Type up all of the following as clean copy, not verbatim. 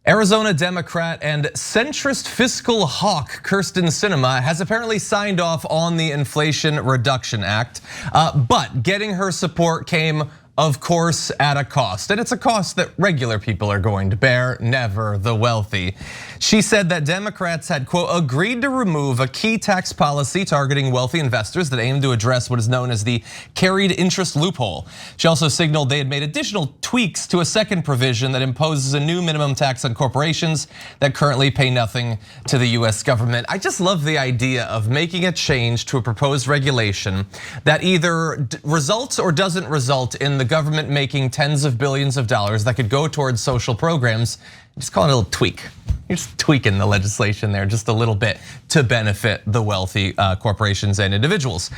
Arizona Democrat and centrist fiscal hawk Kyrsten Sinema has apparently signed off on the Inflation Reduction Act, but getting her support came, of course, at a cost. And it's a cost that regular people are going to bear, never the wealthy. She said that Democrats had, quote, agreed to remove a key tax policy targeting wealthy investors that aimed to address what is known as the carried interest loophole. She also signaled they had made additional tweaks to a second provision that imposes a new minimum tax on corporations that currently pay nothing to the US government. I just love the idea of making a change to a proposed regulation that either results or doesn't result in the government making tens of billions of dollars that could go towards social programs. Just call it a little tweak. You're just tweaking the legislation there just a little bit to benefit the wealthy corporations and individuals.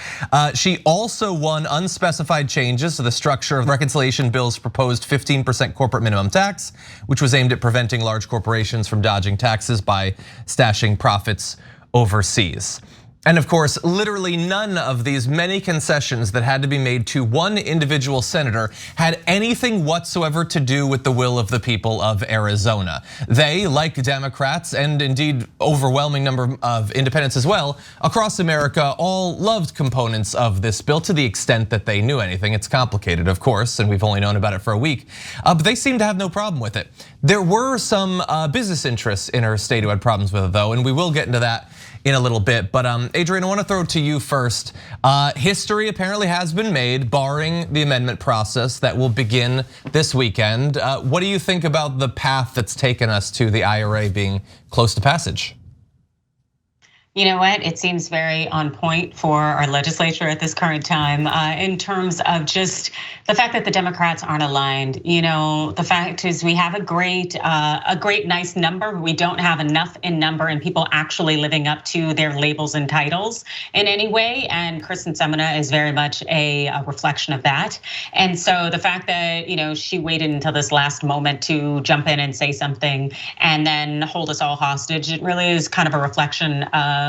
She also won unspecified changes to the structure of the reconciliation bill's proposed 15% corporate minimum tax, which was aimed at preventing large corporations from dodging taxes by stashing profits overseas. And of course, literally none of these many concessions that had to be made to one individual senator had anything whatsoever to do with the will of the people of Arizona. They, like Democrats and indeed overwhelming number of independents as well, across America all loved components of this bill to the extent that they knew anything. It's complicated, of course, and we've only known about it for a week, but they seem to have no problem with it. There were some business interests in her state who had problems with it though, and we will get into that in a little bit. But Adrian, I want to throw it to you first. History apparently has been made, barring the amendment process that will begin this weekend. What do you think about the path that's taken us to the IRA being close to passage? You know what? It seems very on point for our legislature at this current time in terms of just the fact that the Democrats aren't aligned. You know, the fact is we have a great nice number. We don't have enough in number and people actually living up to their labels and titles in any way. And Kyrsten Sinema is very much a reflection of that. And so the fact that, you know, she waited until this last moment to jump in and say something and then hold us all hostage, it really is kind of a reflection of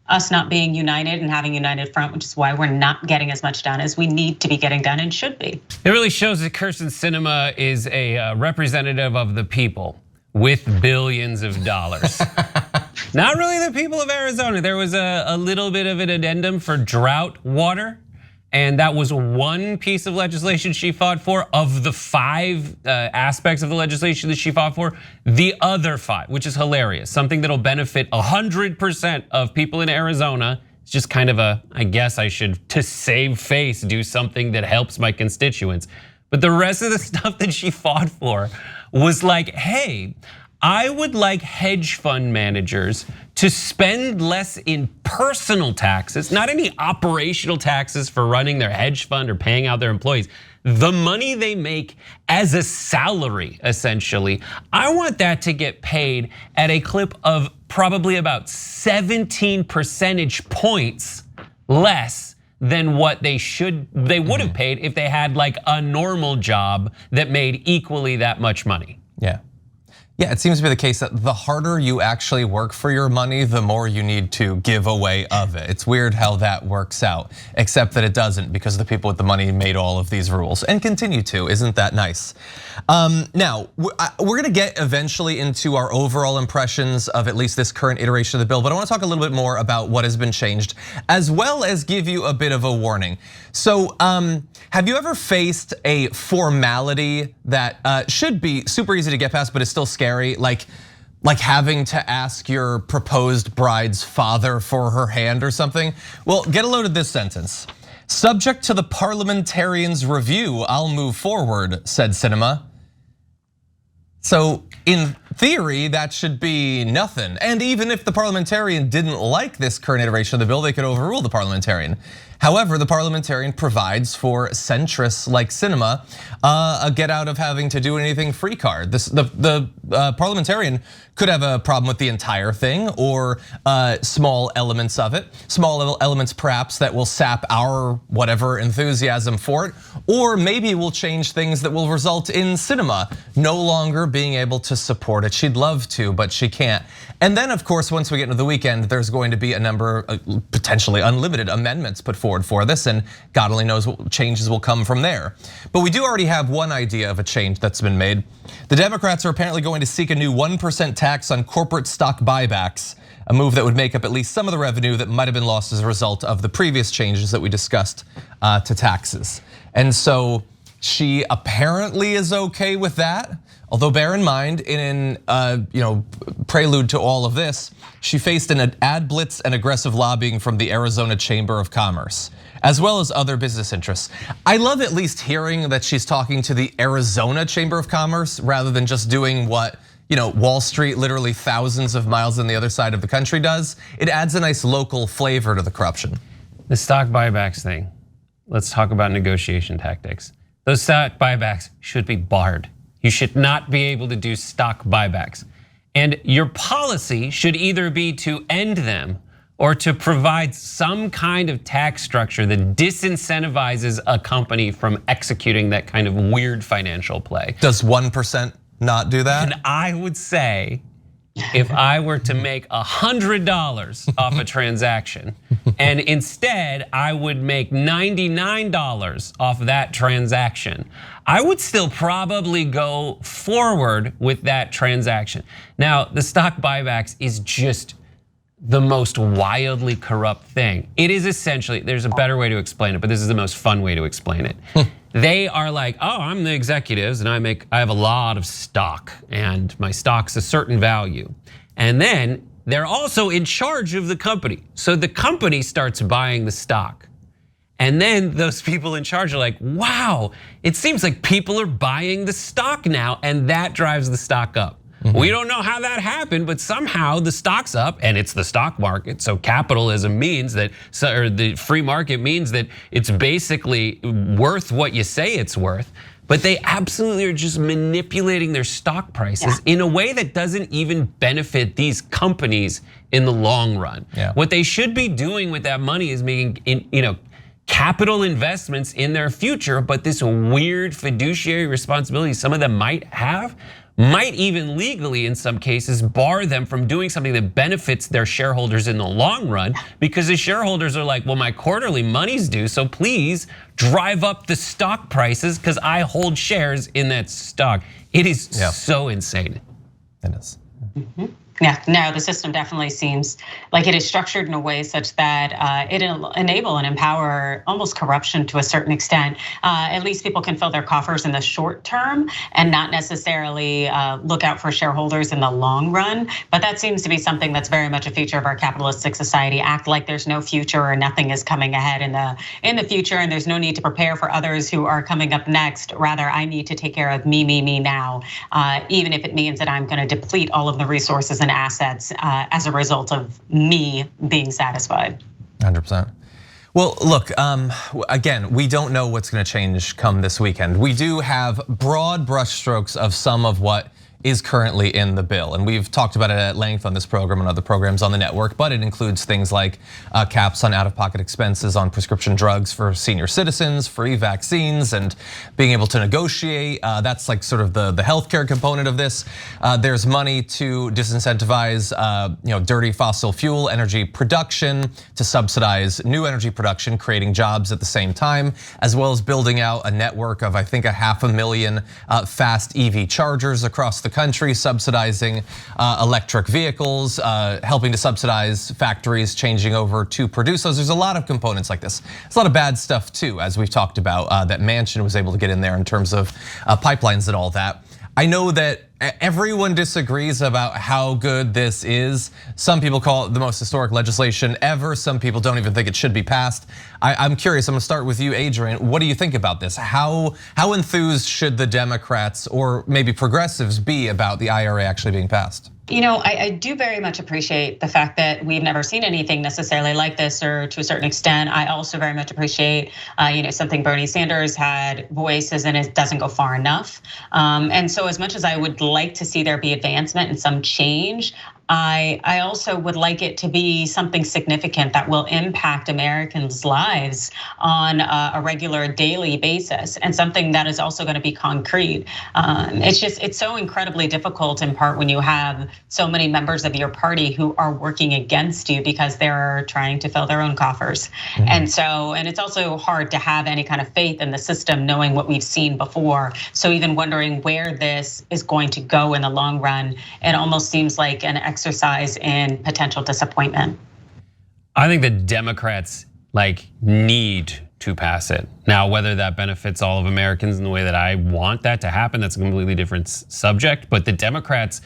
us not being united and having a united front, which is why we're not getting as much done as we need to be getting done and should be. It really shows that Kyrsten Sinema is a representative of the people with billions of dollars. Not really the people of Arizona. There was a little bit of an addendum for drought water. And that was one piece of legislation she fought for. Of the 5 aspects of the legislation that she fought for, the other 5, which is hilarious, something that'll benefit 100% of people in Arizona. It's just kind of a, I guess I should, to save face, do something that helps my constituents. But the rest of the stuff that she fought for was like, hey, I would like hedge fund managers to spend less in personal taxes, not any operational taxes for running their hedge fund or paying out their employees. The money they make as a salary, essentially, I want that to get paid at a clip of probably about 17 percentage points less than what they would have paid if they had like a normal job that made equally that much money. Yeah, it seems to be the case that the harder you actually work for your money, the more you need to give away of it. It's weird how that works out, except that it doesn't because the people with the money made all of these rules and continue to. Isn't that nice? Now, we're gonna get eventually into our overall impressions of at least this current iteration of the bill, but I wanna talk a little bit more about what has been changed, as well as give you a bit of a warning. So, have you ever faced a formality that should be super easy to get past, but is still scary, like having to ask your proposed bride's father for her hand or something? Well, get a load of this sentence. Subject to the parliamentarian's review, I'll move forward, said Sinema. So in theory, that should be nothing. And even if the parliamentarian didn't like this current iteration of the bill, they could overrule the parliamentarian. However, the parliamentarian provides for centrists like Sinema a get out of having to do anything free card. The parliamentarian could have a problem with the entire thing or small elements of it, small elements perhaps that will sap our whatever enthusiasm for it, or maybe we'll change things that will result in Sinema no longer being able to support it. She'd love to, but she can't. And then of course, once we get into the weekend, there's going to be a number, potentially unlimited amendments put forward forward for this, and God only knows what changes will come from there. But we do already have one idea of a change that's been made. The Democrats are apparently going to seek a new 1% tax on corporate stock buybacks, a move that would make up at least some of the revenue that might have been lost as a result of the previous changes that we discussed to taxes. And so she apparently is okay with that. Although bear in mind, in prelude to all of this, she faced an ad blitz and aggressive lobbying from the Arizona Chamber of Commerce, as well as other business interests. I love at least hearing that she's talking to the Arizona Chamber of Commerce rather than just doing what Wall Street, literally thousands of miles on the other side of the country, does. It adds a nice local flavor to the corruption. The stock buybacks thing, let's talk about negotiation tactics. Those stock buybacks should be barred. You should not be able to do stock buybacks. And your policy should either be to end them or to provide some kind of tax structure that disincentivizes a company from executing that kind of weird financial play. Does 1% not do that? And I would say, if I were to make $100 off a transaction, and instead I would make $99 off that transaction, I would still probably go forward with that transaction. Now, the stock buybacks is just the most wildly corrupt thing. It is essentially, there's a better way to explain it, but this is the most fun way to explain it. They are like, oh, I'm the executives and I have a lot of stock and my stock's a certain value. And then they're also in charge of the company. So the company starts buying the stock. And then those people in charge are like, wow, it seems like people are buying the stock now, and that drives the stock up. We don't know how that happened, but somehow the stock's up, and it's the stock market. So capitalism means that, or the free market means that it's basically worth what you say it's worth. But they absolutely are just manipulating their stock prices in a way that doesn't even benefit these companies in the long run. What they should be doing with that money is making capital investments in their future, but this weird fiduciary responsibility some of them might have, might even legally in some cases bar them from doing something that benefits their shareholders in the long run, because the shareholders are like, well, my quarterly money's due, so please drive up the stock prices because I hold shares in that stock. It is so insane. It is. Yeah, no, the system definitely seems like it is structured in a way such that it'll enable and empower almost corruption to a certain extent. At least people can fill their coffers in the short term and not necessarily look out for shareholders in the long run. But that seems to be something that's very much a feature of our capitalistic society. Act like there's no future or nothing is coming ahead in the future, and there's no need to prepare for others who are coming up next. Rather, I need to take care of me now, even if it means that I'm going to deplete all of the resources and assets as a result of me being satisfied. 100%. Well, look, again, we don't know what's going to change come this weekend. We do have broad brushstrokes of some of what is currently in the bill. And we've talked about it at length on this program and other programs on the network, but it includes things like caps on out-of-pocket expenses on prescription drugs for senior citizens, free vaccines, and being able to negotiate. That's like sort of the healthcare component of this. There's money to disincentivize dirty fossil fuel energy production, to subsidize new energy production, creating jobs at the same time, as well as building out a network of, I think, 500,000 fast EV chargers across the country, subsidizing electric vehicles, helping to subsidize factories changing over to produce those. There's a lot of components like this. There's a lot of bad stuff too, as we've talked about, that Manchin was able to get in there in terms of pipelines and all that. I know that everyone disagrees about how good this is. Some people call it the most historic legislation ever. Some people don't even think it should be passed. I'm curious, I'm gonna start with you, Adrian. What do you think about this? How enthused should the Democrats or maybe progressives be about the IRA actually being passed? I do very much appreciate the fact that we've never seen anything necessarily like this, or to a certain extent. I also very much appreciate, something Bernie Sanders had voices, and it doesn't go far enough. And so as much as I would like to see there be advancement and some change, I also would like it to be something significant that will impact Americans' lives on a regular daily basis, and something that is also going to be concrete. It's so incredibly difficult in part when you have so many members of your party who are working against you because they're trying to fill their own coffers. And it's also hard to have any kind of faith in the system, knowing what we've seen before. So even wondering where this is going to go in the long run, it almost seems like an exercise in potential disappointment. I think the Democrats need to pass it. Now, whether that benefits all of Americans in the way that I want that to happen, that's a completely different subject. But the Democrats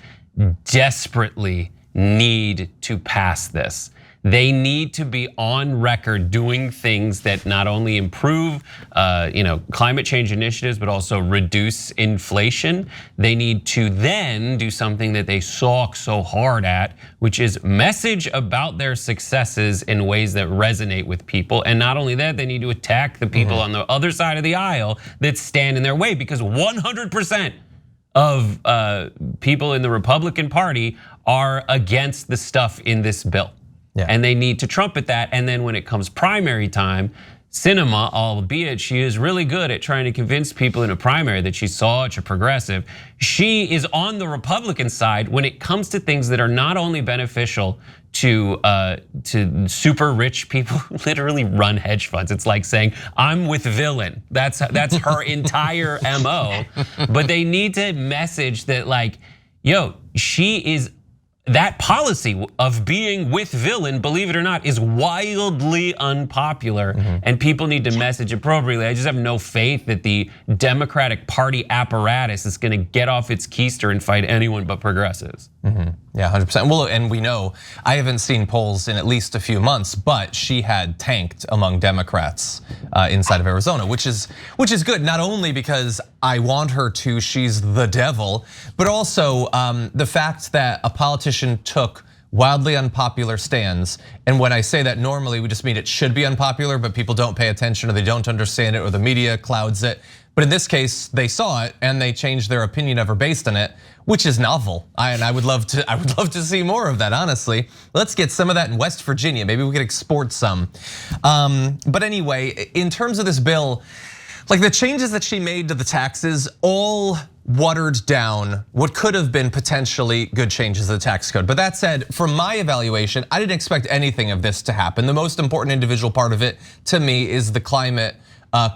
desperately need to pass this. They need to be on record doing things that not only improve climate change initiatives, but also reduce inflation. They need to then do something that they sulk so hard at, which is message about their successes in ways that resonate with people. And not only that, they need to attack the people on the other side of the aisle that stand in their way, because 100% of people in the Republican Party are against the stuff in this bill. Yeah. And they need to trumpet that. And then when it comes primary time, Sinema, albeit she is really good at trying to convince people in a primary that she's such a progressive, she is on the Republican side when it comes to things that are not only beneficial to super rich people who literally run hedge funds. It's like saying, I'm with villain. That's her entire MO. But they need to message that she is. That policy of being with villain, believe it or not, is wildly unpopular, and people need to message appropriately. I just have no faith that the Democratic Party apparatus is going to get off its keister and fight anyone but progressives. Yeah, 100%. Well, and we know, I haven't seen polls in at least a few months, but she had tanked among Democrats inside of Arizona, which is good, not only because I want her to, she's the devil, but also the fact that a politician took wildly unpopular stands. And when I say that, normally we just mean it should be unpopular, but people don't pay attention, or they don't understand it, or the media clouds it. But in this case, they saw it and they changed their opinion of her based on it, which is novel. And I would love to see more of that, honestly. Let's get some of that in West Virginia. Maybe we could export some. But anyway, in terms of this bill, the changes that she made to the taxes all watered down what could have been potentially good changes to the tax code. But that said, from my evaluation, I didn't expect anything of this to happen. The most important individual part of it to me is the climate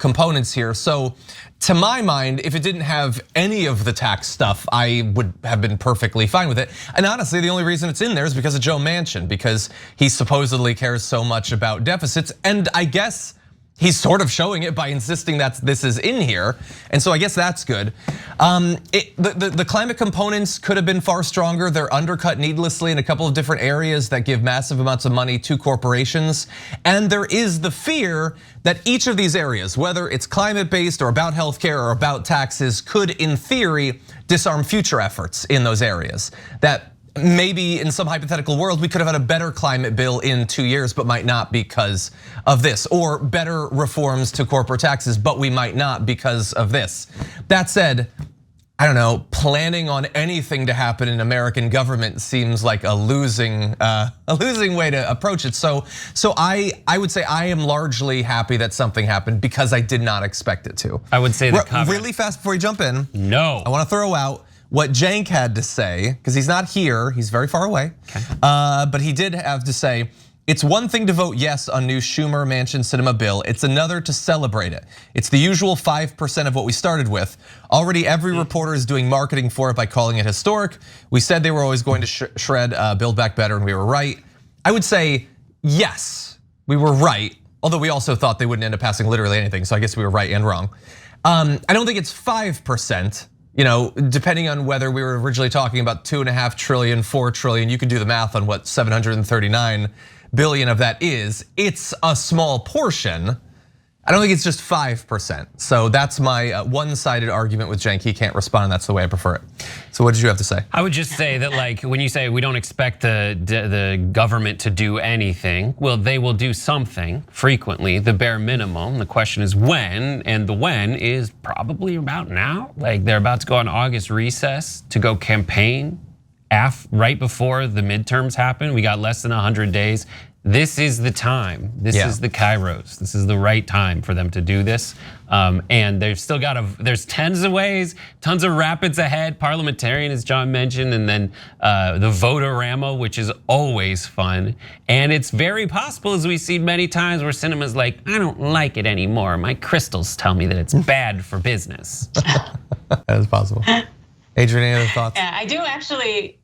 components here. So to my mind, if it didn't have any of the tax stuff, I would have been perfectly fine with it. And honestly, the only reason it's in there is because of Joe Manchin, because he supposedly cares so much about deficits. And I guess he's sort of showing it by insisting that this is in here. And so I guess that's good. The climate components could have been far stronger. They're undercut needlessly in a couple of different areas that give massive amounts of money to corporations. And there is the fear that each of these areas, whether it's climate-based or about healthcare or about taxes, could in theory disarm future efforts in those areas. That maybe in some hypothetical world, we could have had a better climate bill in 2 years, but might not because of this, or better reforms to corporate taxes, but we might not because of this. That said, I don't know, planning on anything to happen in American government seems like a losing way to approach it. So I would say I am largely happy that something happened because I did not expect it to. I would say that really fast before you jump in. No, I want to throw out what Cenk had to say, because he's not here, he's very far away. Okay. But he did have to say, it's one thing to vote yes on new Schumer, Manchin, Sinema bill. It's another to celebrate it. It's the usual 5% of what we started with. Already every reporter is doing marketing for it by calling it historic. We said they were always going to shred Build Back Better, and we were right. I would say, yes, we were right. Although we also thought they wouldn't end up passing literally anything, so I guess we were right and wrong. I don't think it's 5%. Depending on whether we were originally talking about 2.5 trillion, 4 trillion, you can do the math on what 739 billion of that is. It's a small portion. I don't think it's just 5%. So that's my one-sided argument with Cenk. He can't respond, and that's the way I prefer it. So what did you have to say? I would just say that when you say we don't expect the government to do anything, well, they will do something frequently, the bare minimum. The question is when, and the when is probably about now. They're about to go on August recess to go campaign right before the midterms happen. We got less than 100 days. This is the time. This is the Kairos. This is the right time for them to do this. And they've still got there's tons of ways, tons of rapids ahead. Parliamentarian, as John mentioned, and then the vote-a-rama, which is always fun. And it's very possible, as we've seen many times, where Sinema's like, I don't like it anymore. My crystals tell me that it's bad for business. That is possible. Adrian, any other thoughts? Yeah, I do actually.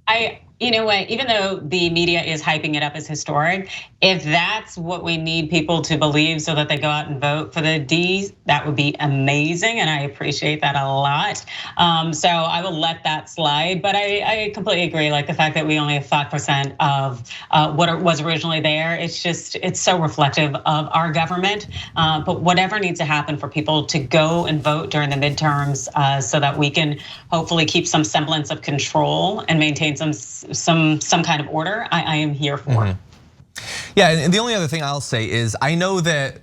You know what, even though the media is hyping it up as historic, if that's what we need people to believe so that they go out and vote for the D's, that would be amazing, and I appreciate that a lot. So I will let that slide, but I completely agree, like the fact that we only have 5% of what was originally there, it's so reflective of our government. But whatever needs to happen for people to go and vote during the midterms so that we can hopefully keep some semblance of control and maintain some kind of order, I am here for. Yeah, and the only other thing I'll say is I know that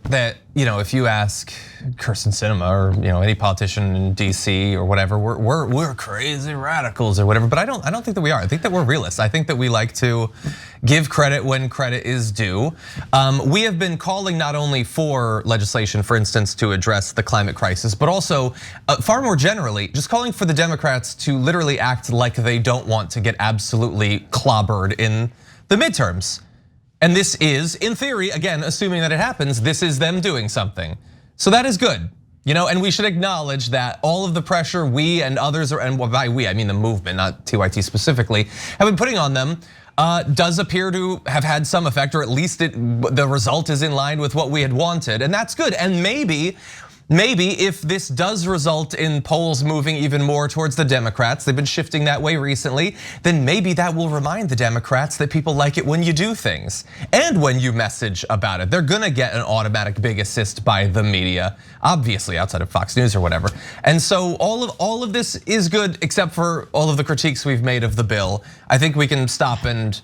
if you ask Kyrsten Sinema or any politician in DC or whatever, we're crazy radicals or whatever, but I don't think that we are. I think that we're realists. I think that we like to give credit when credit is due. We have been calling not only for legislation, for instance, to address the climate crisis, but also far more generally, just calling for the Democrats to literally act like they don't want to get absolutely clobbered in the midterms. And this is, in theory, again, assuming that it happens, this is them doing something. So that is good, and we should acknowledge that all of the pressure we and others, and by we, I mean the movement, not TYT specifically, have been putting on them does appear to have had some effect, or at least the result is in line with what we had wanted, and that's good. And maybe if this does result in polls moving even more towards the Democrats, they've been shifting that way recently, then maybe that will remind the Democrats that people like it when you do things and when you message about it. They're gonna get an automatic big assist by the media, obviously outside of Fox News or whatever. And so all of this is good, except for all of the critiques we've made of the bill. I think we can stop and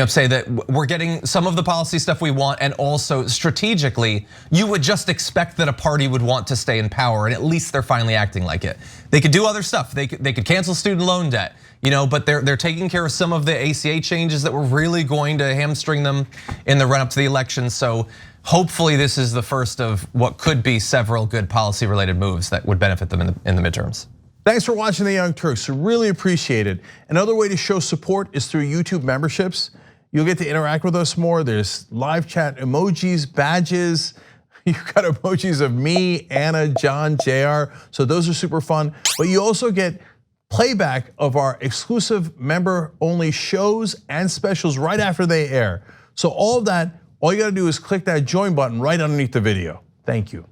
say that we're getting some of the policy stuff we want, and also strategically, you would just expect that a party would want to stay in power, and at least they're finally acting like it. They could do other stuff. They could cancel student loan debt, but they're taking care of some of the ACA changes that were really going to hamstring them in the run up to the election. So hopefully this is the first of what could be several good policy related moves that would benefit them in the midterms. Thanks for watching the Young Turks, really appreciate it. Another way to show support is through YouTube memberships. You'll get to interact with us more. There's live chat emojis, badges. You've got emojis of me, Anna, John, JR. So those are super fun. But you also get playback of our exclusive member only shows and specials right after they air. So all of that, all you gotta do is click that join button right underneath the video. Thank you.